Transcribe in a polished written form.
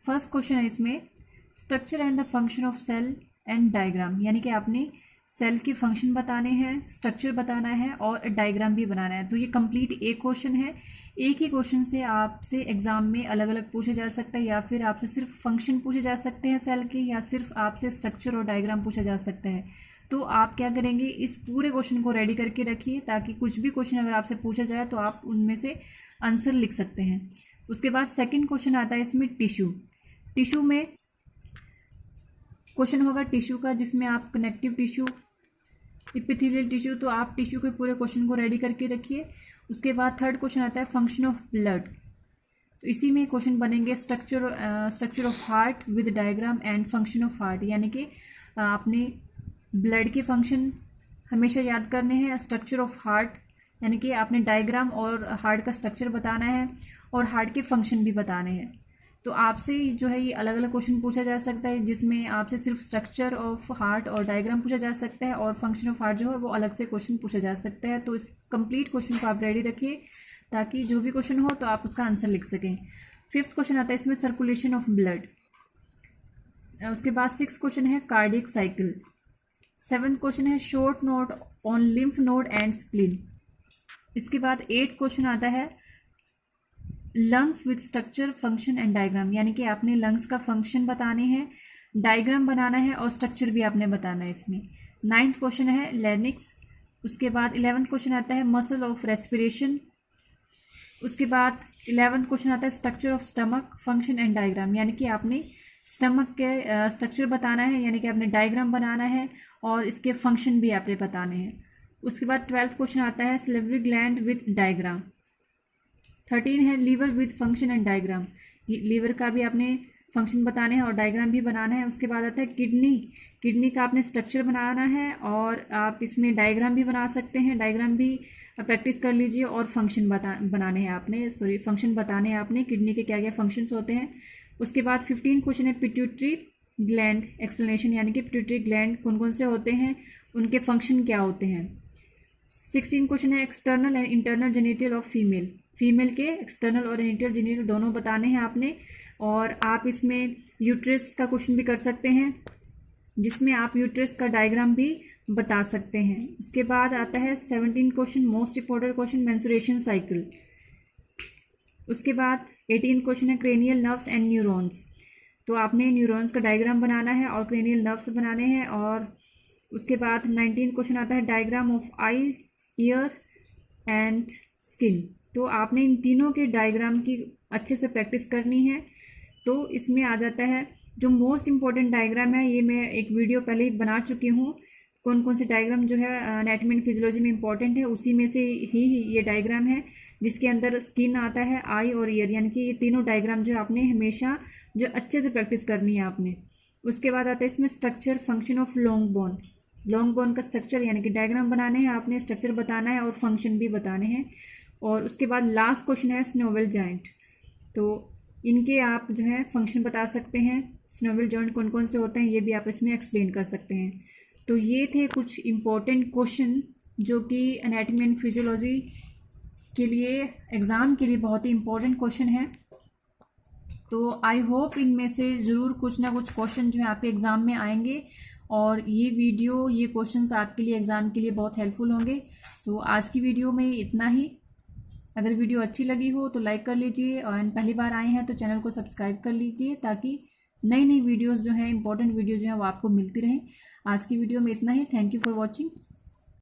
First question है इसमें structure and the function of cell and diagram, यानी कि आपने सेल के फंक्शन बताने हैं, स्ट्रक्चर बताना है और डायग्राम भी बनाना है। तो ये कंप्लीट एक क्वेश्चन है। एक ही क्वेश्चन से आपसे एग्जाम में अलग अलग पूछा जा सकता है, या फिर आपसे सिर्फ फंक्शन पूछे जा सकते हैं सेल के, या सिर्फ आपसे स्ट्रक्चर और डायग्राम पूछा जा सकता है। तो आप क्या करेंगे, इस पूरे क्वेश्चन को रेडी करके रखिए ताकि कुछ भी क्वेश्चन अगर आपसे पूछा जाए तो आप उनमें से आंसर लिख सकते हैं। उसके बाद सेकंड क्वेश्चन आता है इसमें टिश्यू। टिश्यू में क्वेश्चन होगा टिश्यू का, जिसमें आप कनेक्टिव टिश्यू, एपिथेलियल टिश्यू, तो आप टिश्यू के पूरे क्वेश्चन को रेडी करके रखिए। उसके बाद थर्ड क्वेश्चन आता है फंक्शन ऑफ ब्लड। तो इसी में क्वेश्चन बनेंगे structure of heart with diagram and function of heart, यानी कि आपने ब्लड के फंक्शन हमेशा याद करने हैं, स्ट्रक्चर ऑफ हार्ट यानी कि आपने डायग्राम और हार्ट का स्ट्रक्चर बताना है और हार्ट के फंक्शन भी बताने हैं। तो आपसे जो है ये अलग अलग क्वेश्चन पूछा जा सकता है, जिसमें आपसे सिर्फ स्ट्रक्चर ऑफ हार्ट और डायग्राम पूछा जा सकता है और फंक्शन ऑफ हार्ट जो है वो अलग से क्वेश्चन पूछा जा सकता है। तो इस कंप्लीट क्वेश्चन को आप रेडी रखिए ताकि जो भी क्वेश्चन हो तो आप उसका आंसर लिख सकें। फिफ्थ क्वेश्चन आता है इसमें सर्कुलेशन ऑफ ब्लड। उसके बाद सिक्स क्वेश्चन है कार्डियक साइकिल। सेवन्थ क्वेश्चन है short note on lymph node and spleen. इसके बाद एट क्वेश्चन आता है lungs with structure function and diagram, यानी कि आपने लंग्स का फंक्शन बताने हैं, डायग्राम बनाना है और स्ट्रक्चर भी आपने बताना है इसमें। नाइन्थ क्वेश्चन है लैरिंक्स। उसके बाद 11th क्वेश्चन आता है मसल ऑफ रेस्पिरेशन। उसके बाद 11th क्वेश्चन आता है structure of stomach function and diagram, यानी कि आपने स्टमक के स्ट्रक्चर बताना है, यानी कि आपने डायग्राम बनाना है और इसके फंक्शन भी आपने बताने हैं। उसके बाद 12th क्वेश्चन आता है सिलिवरी ग्लैंड विद डायग्राम। 13 है liver with function and diagram, liver का भी आपने फंक्शन बताने हैं और डायग्राम भी बनाना है। उसके बाद आता है किडनी। किडनी का आपने स्ट्रक्चर बनाना है और आप इसमें डायग्राम भी बना सकते हैं, डायग्राम भी प्रैक्टिस कर लीजिए और फंक्शन बनाने हैं आपने, फंक्शन बताने हैं आपने किडनी के क्या क्या फंक्शंस होते हैं। उसके बाद 15 क्वेश्चन है पिट्यूटरी ग्लैंड एक्सप्लेनेशन, यानी कि पिट्यूटरी ग्लैंड कौन कौन से होते हैं, उनके फंक्शन क्या होते हैं। 16 क्वेश्चन है external and internal genital of female. Female के एक्सटर्नल और इंटरनल जेनिटल दोनों बताने हैं आपने, और आप इसमें यूट्रस का क्वेश्चन भी कर सकते हैं, जिसमें आप यूट्रस का डायग्राम भी बता सकते हैं। उसके बाद आता है 17 question most important question menstruation cycle. उसके बाद 18 क्वेश्चन है क्रेनियल नर्व्स एंड न्यूरॉन्स। तो आपने न्यूरॉन्स का डायग्राम बनाना है और क्रेनियल नर्व्स बनाने हैं। और उसके बाद 19 क्वेश्चन आता है diagram of I, year and skin. तो आपने इन तीनों के डायग्राम की अच्छे से प्रैक्टिस करनी है। तो इसमें आ जाता है जो मोस्ट इम्पॉर्टेंट डायग्राम है, ये मैं एक वीडियो पहले ही बना चुकी हूँ, कौन कौन से डायग्राम जो है एनाटॉमी एंड फिजियोलॉजी में इंपॉर्टेंट है, उसी में से ही ये डायग्राम है, जिसके अंदर स्किन आता है, आई और ईयर, यानी कि ये तीनों डायग्राम जो आपने हमेशा जो अच्छे से प्रैक्टिस करनी है आपने। उसके बाद आता है इसमें structure function of long bone. Long bone का स्ट्रक्चर यानी कि डायग्राम बनाने हैं आपने, स्ट्रक्चर बताना है और फंक्शन भी बताने हैं। और उसके बाद लास्ट क्वेश्चन है स्नोवेल जॉइंट। तो इनके आप जो है फंक्शन बता सकते हैं, स्नोवेल जॉइंट कौन कौन से होते हैं ये भी आप इसमें एक्सप्लेन कर सकते हैं। तो ये थे कुछ इम्पोर्टेंट क्वेश्चन जो कि एनाटॉमी एंड फिजियोलॉजी के लिए एग्ज़ाम के लिए बहुत ही इम्पोर्टेंट क्वेश्चन है। तो आई होप इनमें से ज़रूर कुछ ना कुछ क्वेश्चन जो है आपके एग्ज़ाम में आएंगे और ये वीडियो, ये क्वेश्चंस आपके लिए एग्ज़ाम के लिए बहुत हेल्पफुल होंगे। तो आज की वीडियो में इतना ही। अगर वीडियो अच्छी लगी हो तो लाइक कर लीजिए और पहली बार आए हैं तो चैनल को सब्सक्राइब कर लीजिए ताकि नई नई वीडियोस जो है, इंपॉर्टेंट वीडियो जो है वो आपको मिलती रहें। आज की वीडियो में इतना ही। Thank you for watching.